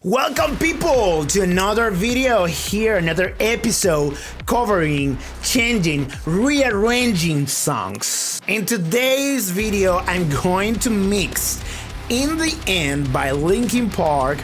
Welcome people to another video here, another episode covering, changing, rearranging songs. In today's video, I'm going to mix In the End by Linkin Park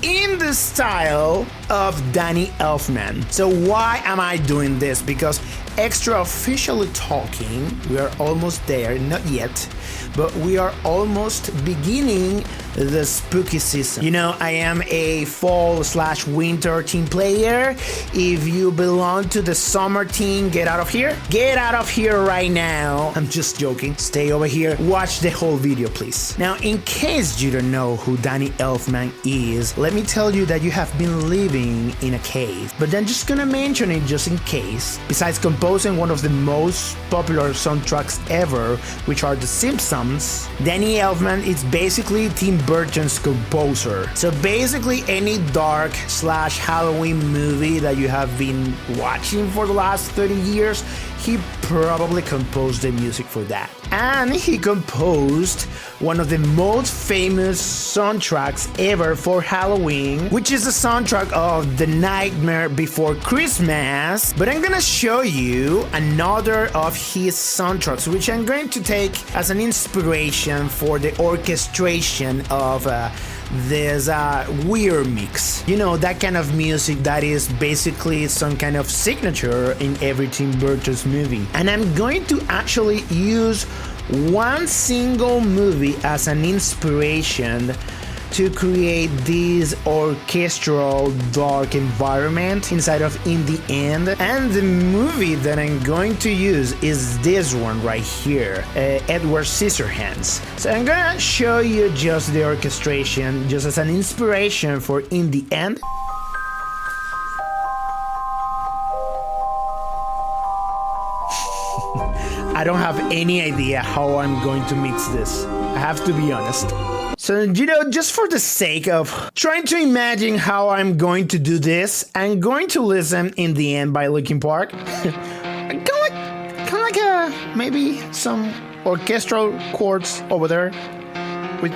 in the style of Danny Elfman. So why am I doing this? Because extra officially talking, we are almost there, not yet, but we are almost beginning the spooky season. You know, I am a fall/winter team player. If you belong to the summer team, get out of here. Get out of here right now. I'm just joking. Stay over here. Watch the whole video, please. Now, in case you don't know who Danny Elfman is, let me tell you that you have been living in a cave. But I'm just gonna mention it just in case. Besides composing one of the most popular soundtracks ever, which are The Simpsons, Danny Elfman is basically Tim Burton's composer. So basically any dark/Halloween movie that you have been watching for the last 30 years, he probably composed the music for that. And he composed one of the most famous soundtracks ever for Halloween, which is the soundtrack of The Nightmare Before Christmas. But I'm gonna show you another of his soundtracks, which I'm going to take as an inspiration for the orchestration of this weird mix. You know, that kind of music that is basically some kind of signature in every Tim Burton's movie. And I'm going to actually use one single movie as an inspiration to create this orchestral dark environment inside of In the End. And the movie that I'm going to use is this one right here, Edward Scissorhands. So I'm gonna show you just the orchestration just as an inspiration for In the End. I don't have any idea how I'm going to mix this. I have to be honest. So, you know, just for the sake of trying to imagine how I'm going to do this, I'm going to listen In the End by Linkin Park. kind of like maybe some orchestral chords over there with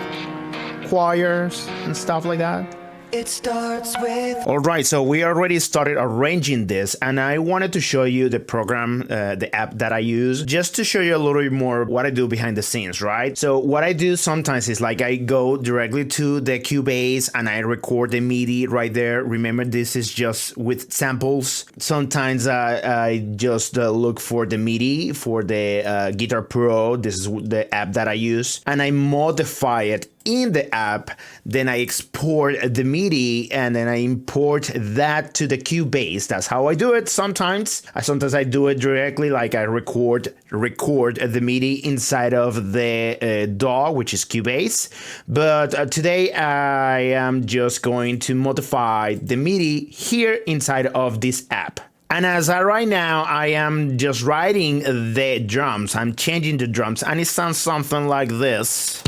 choirs and stuff like that. It starts with... Alright, so we already started arranging this, and I wanted to show you the program, the app that I use, just to show you a little bit more what I do behind the scenes, right? So what I do sometimes is like I go directly to the Cubase and I record the MIDI right there. Remember, this is just with samples. Sometimes I just look for the MIDI for the Guitar Pro. This is the app that I use, and I modify it in the app. Then I export the MIDI and then I import that to the Cubase. That's how I do it. Sometimes I do it directly, like I record the MIDI inside of the DAW, which is Cubase. But today I am just going to modify the MIDI here inside of this app. And as right now, I am just writing the drums. I'm changing the drums, and it sounds something like this.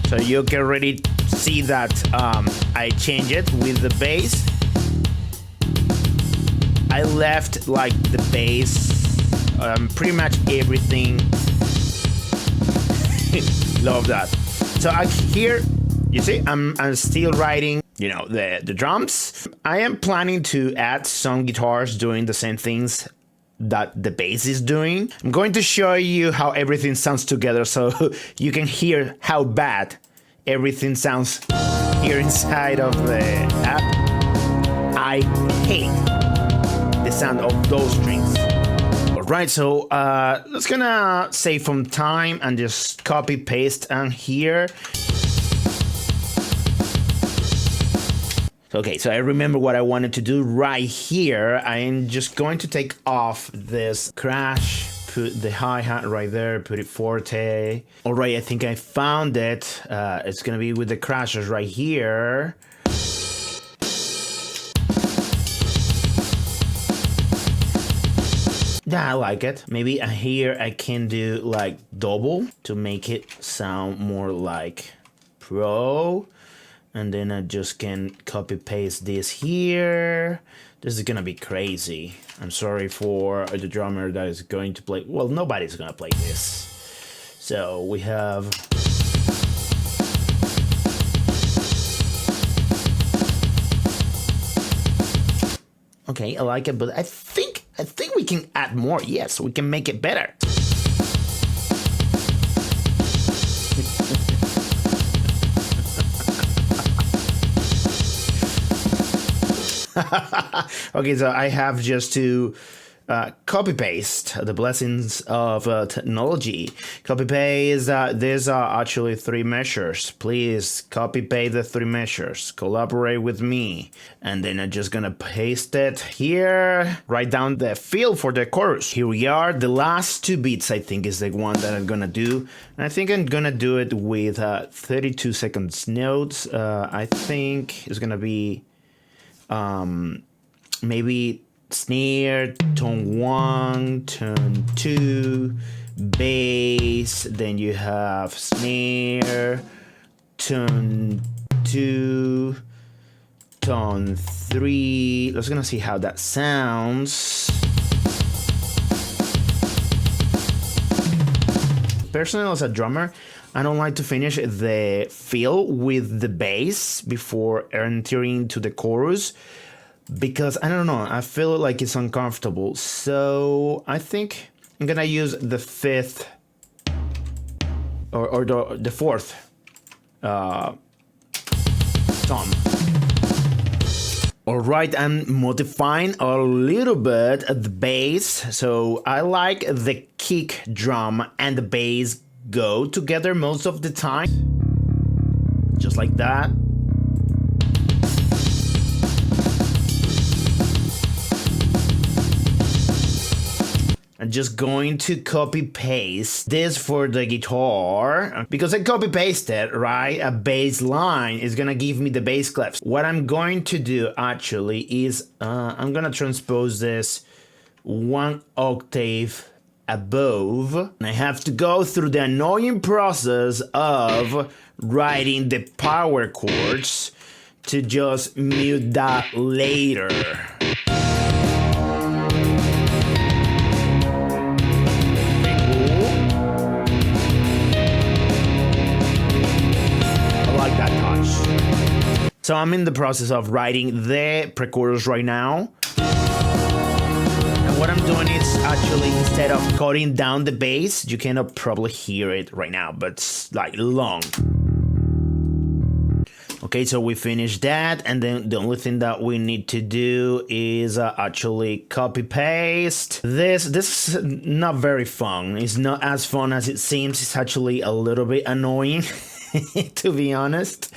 So you can already see that I changed it with the bass. I left like the bass, pretty much everything. Love that. So here, you see, I'm still writing, you know, the drums. I am planning to add some guitars doing the same things that the bass is doing. I'm going to show you how everything sounds together so you can hear how bad everything sounds here inside of the app. I hate the sound of those strings. Alright, so let's gonna save some time and just copy paste on here. Okay, so I remember what I wanted to do right here. I'm just going to take off this crash, put the hi-hat right there, put it forte. Alright, I think I found it. It's gonna be with the crashes right here. Yeah, I like it. Maybe here I can do like double to make it sound more like pro. And then I just can copy paste this here. This is gonna be crazy. I'm sorry for the drummer that is going to play. Well, nobody's gonna play this. So we have Okay, I like it, but I think we can add more. Yes, we can make it better. Okay, so I have just to copy paste the blessings of technology. Copy paste. These are actually 3 measures. Please copy paste the 3 measures. Collaborate with me, and then I'm just gonna paste it here. Write down the field for the chorus. Here we are. The last 2 beats, I think, is the one that I'm gonna do, and I think I'm gonna do it with 32 seconds notes. I think it's gonna be maybe snare, tone 1, tone 2, bass, then you have snare, tone 2, tone 3. Let's gonna see how that sounds. Personally, as a drummer, I don't like to finish the fill with the bass before entering to the chorus, because I don't know, I feel like it's uncomfortable. So I think I'm gonna use the 5th or the 4th tom. Alright, I'm modifying a little bit the bass. So I like the kick drum and the bass go together most of the time. Just like that. I'm just going to copy paste this for the guitar, because I copy pasted, right? A bass line is gonna give me the bass clefs. What I'm going to do actually is I'm gonna transpose this 1 octave above, and I have to go through the annoying process of writing the power chords to just mute that later. So I'm in the process of writing the pre-chorus right now. And what I'm doing is actually, instead of cutting down the bass, you cannot probably hear it right now, but it's like long. Okay, so we finished that, and then the only thing that we need to do is actually copy paste. This is not very fun. It's not as fun as it seems. It's actually a little bit annoying, to be honest.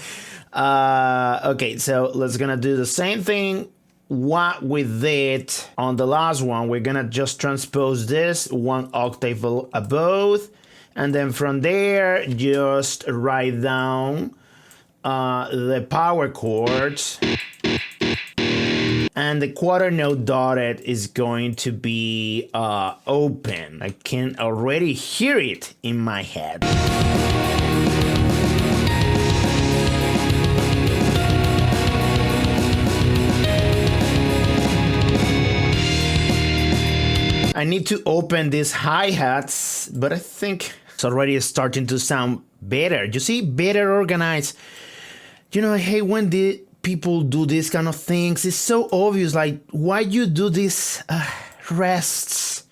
Okay, so let's gonna do the same thing what we did on the last one. We're gonna just transpose this 1 octave above, and then from there just write down the power chords, and the quarter note dotted is going to be open. I can already hear it in my head. I need to open these hi-hats, but I think it's already starting to sound better. You see, better organized. You know, I hate when the people do these kind of things. It's so obvious, like, why you do these rests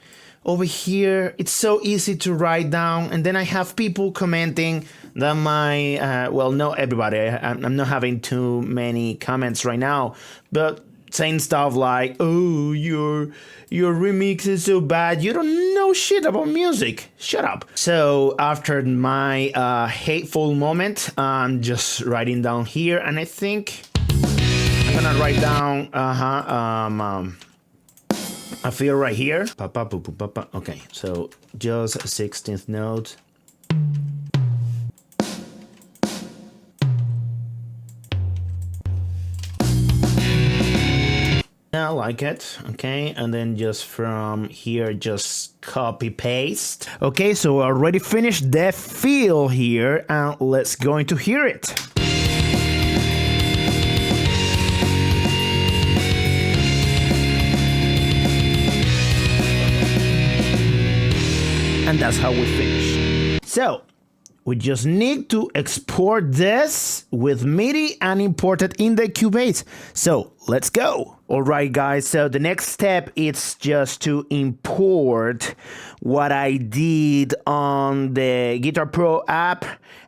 over here? It's so easy to write down. And then I have people commenting that my, well, not everybody. I'm not having too many comments right now, but saying stuff like, oh, your remix is so bad, you don't know shit about music, shut up. So after my hateful moment, I'm just writing down here, and I think I'm gonna write down a feel right here. Okay, so just a 16th note. I like it. Okay, and then just from here, just copy paste. Okay, so I already finished the feel here, and let's go into hear it. And that's how we finish. So we just need to export this with MIDI and import it in the Cubase. So let's go. All right, guys. So the next step is just to import what I did on the Guitar Pro app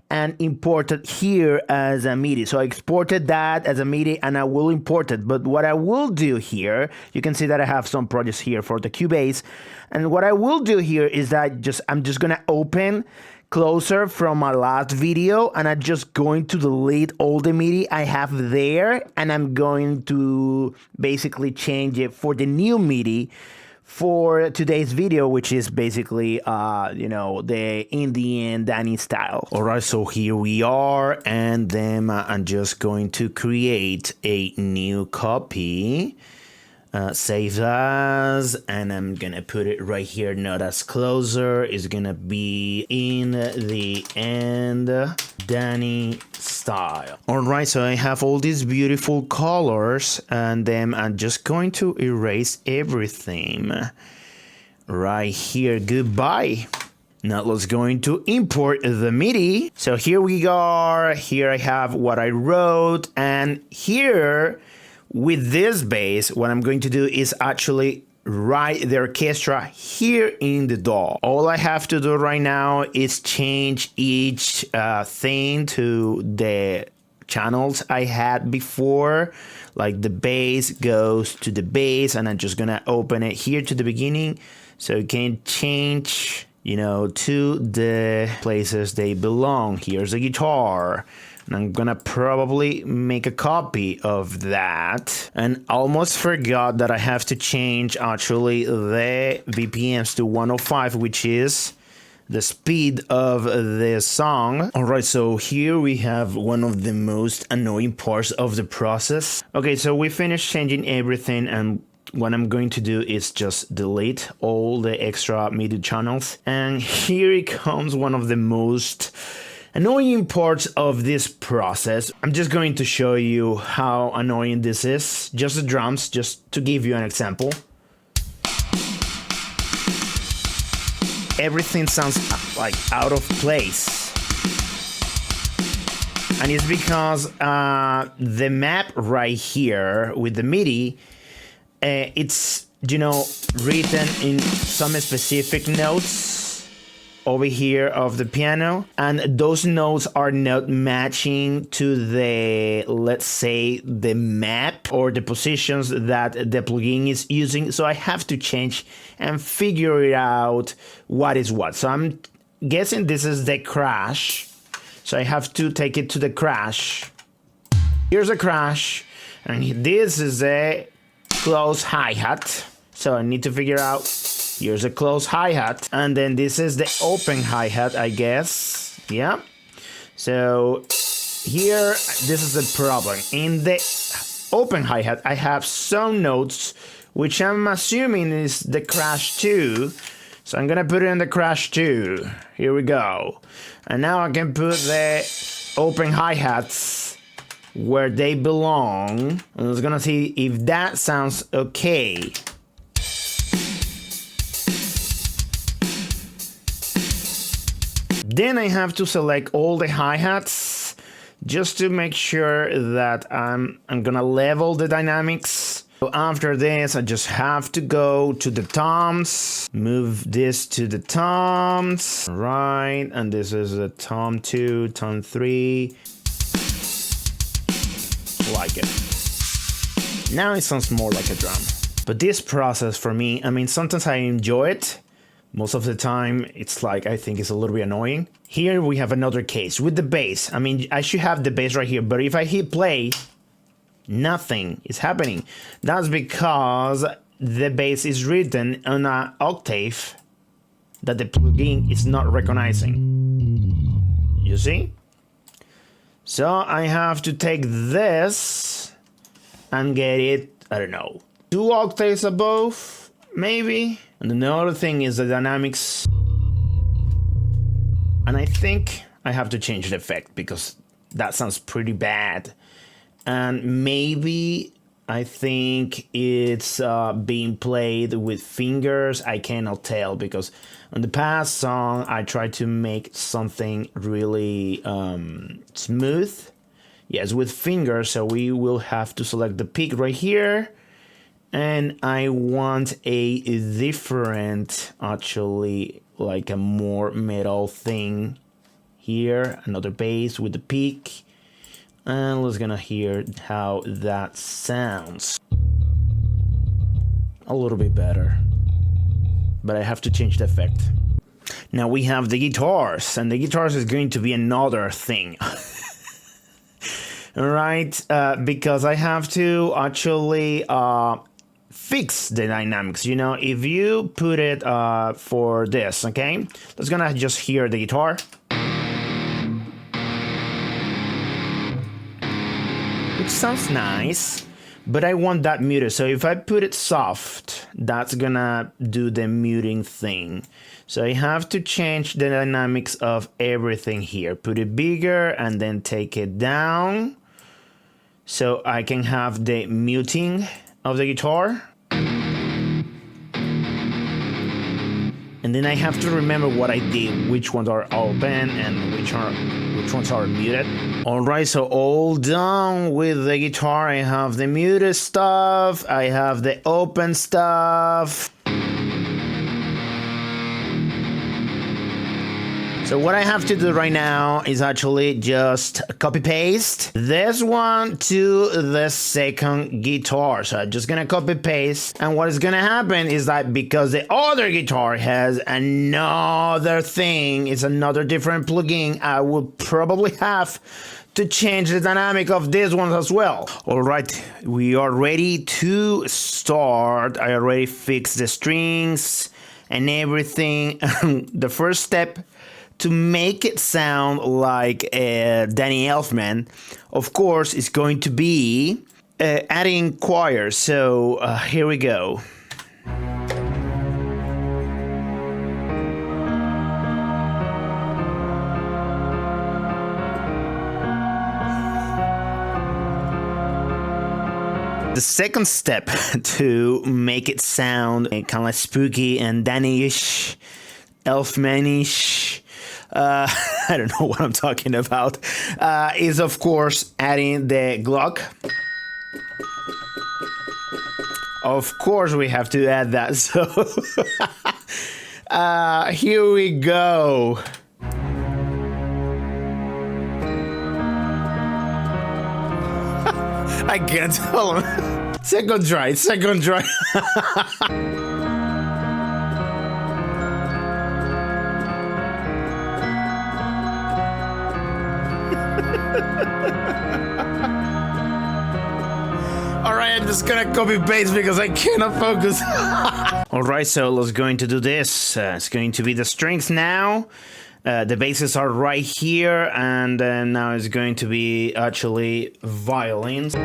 and import it here as a MIDI. So I exported that as a MIDI and I will import it. But what I will do here, you can see that I have some projects here for the Cubase. And what I will do here is that I'm just gonna open Closer from my last video, and I'm just going to delete all the MIDI I have there, and I'm going to basically change it for the new MIDI for today's video, which is basically, the In the End Danny style. All right, so here we are, and then I'm just going to create a new copy. Save as, and I'm gonna put it right here, not as Closer. It's gonna be In the End Danny style. Alright, so I have all these beautiful colors, and then I'm just going to erase everything right here. Goodbye. Now let's go into import the MIDI. So here we are. Here I have what I wrote, and here with this bass, what I'm going to do is actually write the orchestra here in the DAW. All I have to do right now is change each thing to the channels I had before. Like the bass goes to the bass, and I'm just gonna open it here to the beginning so you can change, to the places they belong. Here's the guitar. And I'm gonna probably make a copy of that. And almost forgot that I have to change actually the BPMs to 105, which is the speed of the song. All right, so here we have one of the most annoying parts of the process. Okay, so we finished changing everything, and what I'm going to do is just delete all the extra MIDI channels. And here it comes one of the most annoying parts of this process. I'm just going to show you how annoying this is. Just the drums, just to give you an example. Everything sounds like out of place. And it's because the map right here with the MIDI, it's, written in some specific notes over here of the piano, and those notes are not matching to the, let's say, the map or the positions that the plugin is using. So I have to change and figure it out what is what. So I'm guessing this is the crash. So I have to take it to the crash. Here's a crash, and this is a close hi-hat. So I need to figure out, here's a close hi-hat, and then this is the open hi-hat, I guess. Yeah. So here, this is the problem. In the open hi-hat, I have some notes, which I'm assuming is the crash 2. So I'm gonna put it in the crash 2. Here we go. And now I can put the open hi-hats where they belong. And I was gonna see if that sounds okay. Then I have to select all the hi-hats just to make sure that I'm gonna level the dynamics. So after this, I just have to go to the toms, move this to the toms, right, and this is a tom 2, tom 3. Like it. Now it sounds more like a drum. But this process for me, sometimes I enjoy it. Most of the time, it's like, I think it's a little bit annoying. Here we have another case with the bass. I should have the bass right here, but if I hit play, nothing is happening. That's because the bass is written on an octave that the plugin is not recognizing. You see? So I have to take this and get it, I don't know, 2 octaves above, maybe? And another thing is the dynamics. And I think I have to change the effect because that sounds pretty bad. And maybe I think it's being played with fingers. I cannot tell because on the past song I tried to make something really smooth. Yes, with fingers. So we will have to select the pick right here. And I want a different, actually, like a more metal thing here. Another bass with the pick. And let's gonna hear how that sounds. A little bit better. But I have to change the effect. Now we have the guitars, and the guitars is going to be another thing. Alright, because I have to actually fix the dynamics. You know, if you put it for this, okay? Let's gonna just hear the guitar. It sounds nice, but I want that muted. So if I put it soft, that's gonna do the muting thing. So I have to change the dynamics of everything here. Put it bigger and then take it down. So I can have the muting of the guitar. And then I have to remember what I did, which ones are open and which ones are muted. Alright, so all done with the guitar. I have the muted stuff, I have the open stuff. So what I have to do right now is actually just copy paste this one to the second guitar. So I'm just gonna copy paste, and what is gonna happen is that because the other guitar has another thing, it's another different plugin, I will probably have to change the dynamic of this one as well. Alright, we are ready to start. I already fixed the strings and everything. The first step to make it sound like Danny Elfman, of course, is going to be adding choir. So here we go. The second step to make it sound kind of like spooky and Danny-ish, Elfman-ish, I don't know what I'm talking about, is of course adding the Glock. Of course we have to add that, so here we go. I can't tell him. Second try. Alright, I'm just gonna copy paste because I cannot focus. Alright, so let's going to do this. It's going to be the strings now. The basses are right here, and now it's going to be actually violins.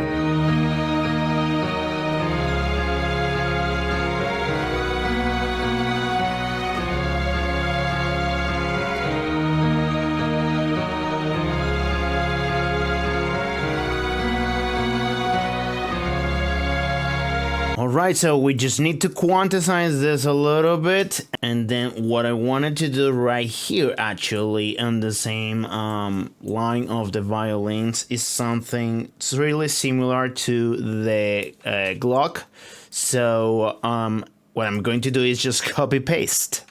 Alright, so we just need to quantize this a little bit, and then what I wanted to do right here actually on the same line of the violins is something really similar to the Glock. So what I'm going to do is just copy paste,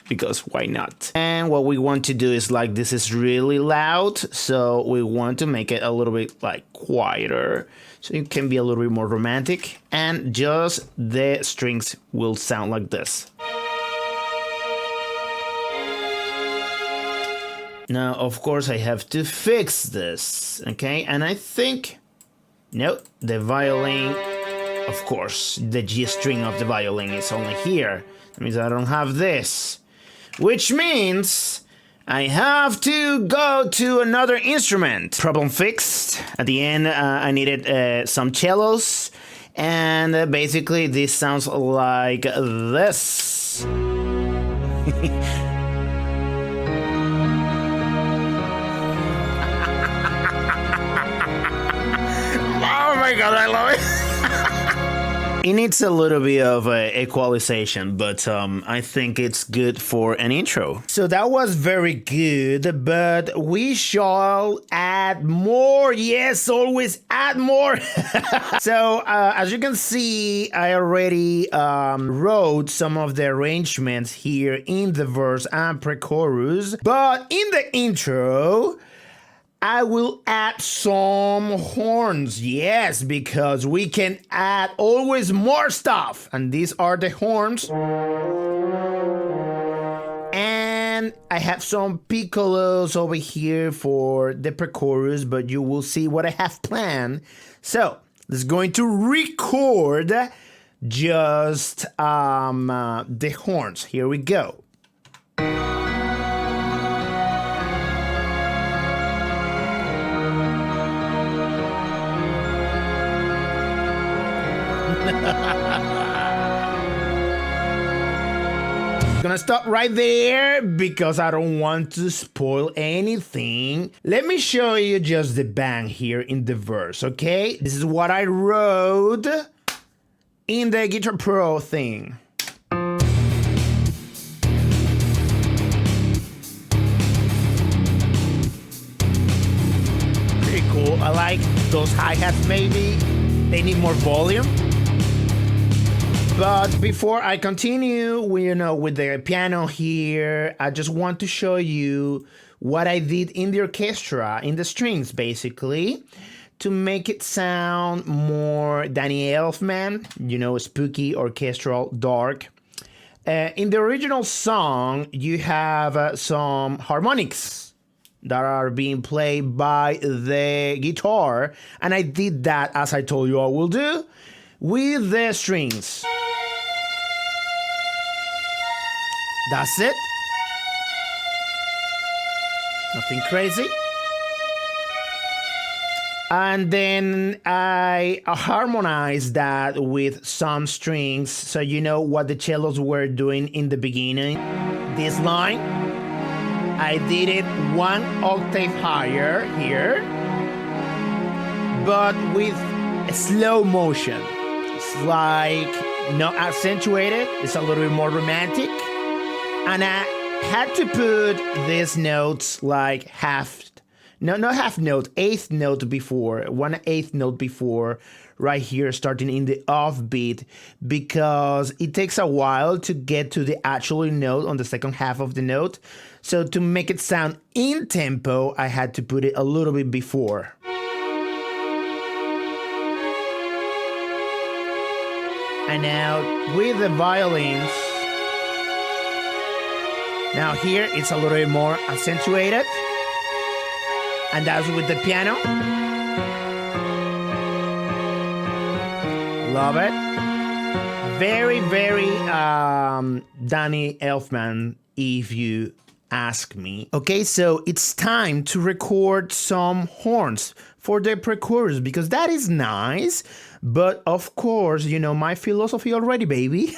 because why not? And what we want to do is, like, this is really loud, so we want to make it a little bit like quieter, so it can be a little bit more romantic, and just the strings will sound like this. Now, of course, I have to fix this, okay? And I think, no, the violin, of course, the G string of the violin is only here. That means I don't have this, which means I have to go to another instrument. Problem fixed. At the end, I needed some cellos, and basically this sounds like this. Oh my god, I love it. It needs a little bit of equalization, but I think it's good for an intro. So that was very good, but we shall add more. Yes, always add more. So as you can see, I already wrote some of the arrangements here in the verse and pre-chorus, but in the intro, I will add some horns, yes, because we can add always more stuff. And these are the horns. And I have some piccolos over here for the pre-chorus, but you will see what I have planned. So, let's going to record just the horns. Here we go. Gonna stop right there because I don't want to spoil anything. Let me show you just the bang here in the verse, okay? This is what I wrote in the Guitar Pro thing. Pretty cool. I like those hi-hats maybe. They need more volume. But before I continue, with the piano here, I just want to show you what I did in the orchestra, in the strings, basically, to make it sound more Danny Elfman, spooky, orchestral, dark. In the original song, you have some harmonics that are being played by the guitar, and I did that as I told you I will do, with the strings. That's it. Nothing crazy. And then I harmonized that with some strings, so you know what the cellos were doing in the beginning. This line, I did it 1 octave higher here, but with a slow motion. It's like not accentuated, it's a little bit more romantic. And I had to put these notes like eighth note before, 1/8 note before, right here, starting in the offbeat, because it takes a while to get to the actual note on the second half of the note. So to make it sound in tempo, I had to put it a little bit before. And now with the violins, now here it's a little bit more accentuated, and that's with the piano. Love it. Very, very Danny Elfman, if you ask me. Okay, so it's time to record some horns for the pre-chorus, because that is nice. But of course, my philosophy already, baby.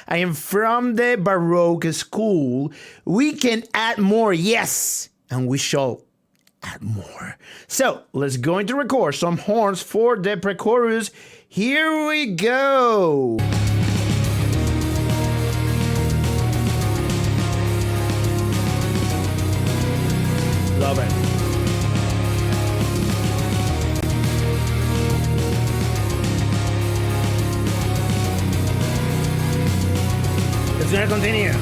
I am from the Baroque school. We can add more, yes, and we shall add more. So let's go into record some horns for the pre-chorus. Here we go. Love it. It's gonna continue.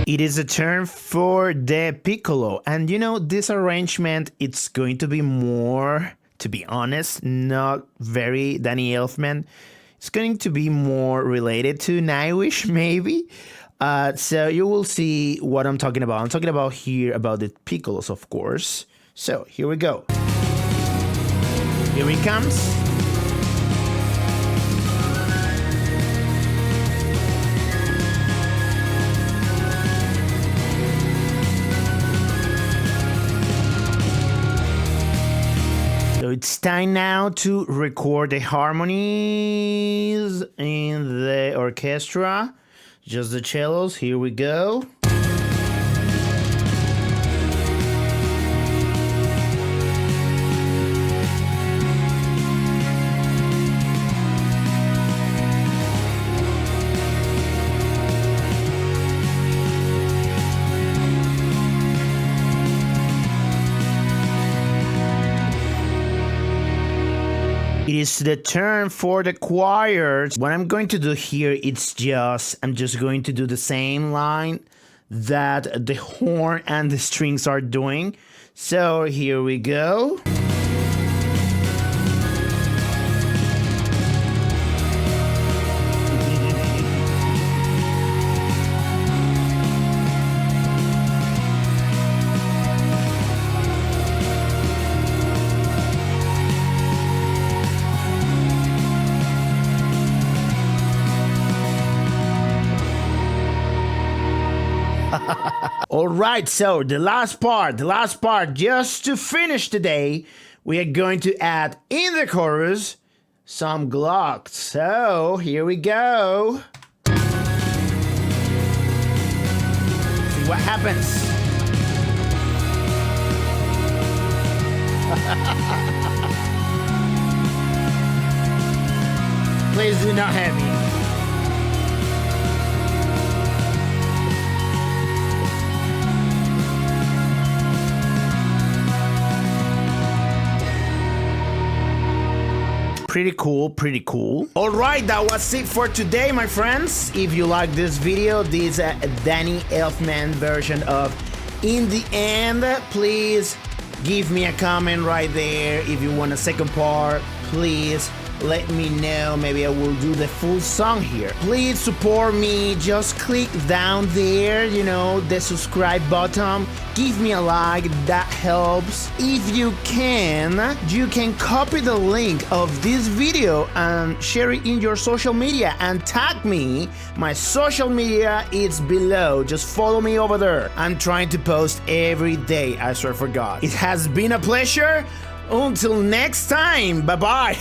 It is a turn for the piccolo, and this arrangement, it's going to be more, to be honest, not very Danny Elfman. It's going to be more related to Nightwish, maybe. So you will see what I'm talking about. I'm talking about here about the piccolos, of course. So here we go. Here he comes. it's time now to record the harmonies in the orchestra. Just the cellos. Here we go. It is the turn for the choirs. What I'm going to do here, I'm just going to do the same line that the horn and the strings are doing. So here we go. All right, so the last part, just to finish today, we are going to add in the chorus some Glock. So here we go. See what happens. Please do not have me. Pretty cool. All right, that was it for today, my friends. If you like this video, this Danny Elfman version of In the End, please give me a comment right there. If you want a second part, please let me know. Maybe I will do the full song here. Please support me. Just click down there, the subscribe button. Give me a like, that helps. If you can copy the link of this video and share it in your social media and tag me. My social media is below. Just follow me over there. I'm trying to post every day, I swear for God. It has been a pleasure. Until next time, bye-bye.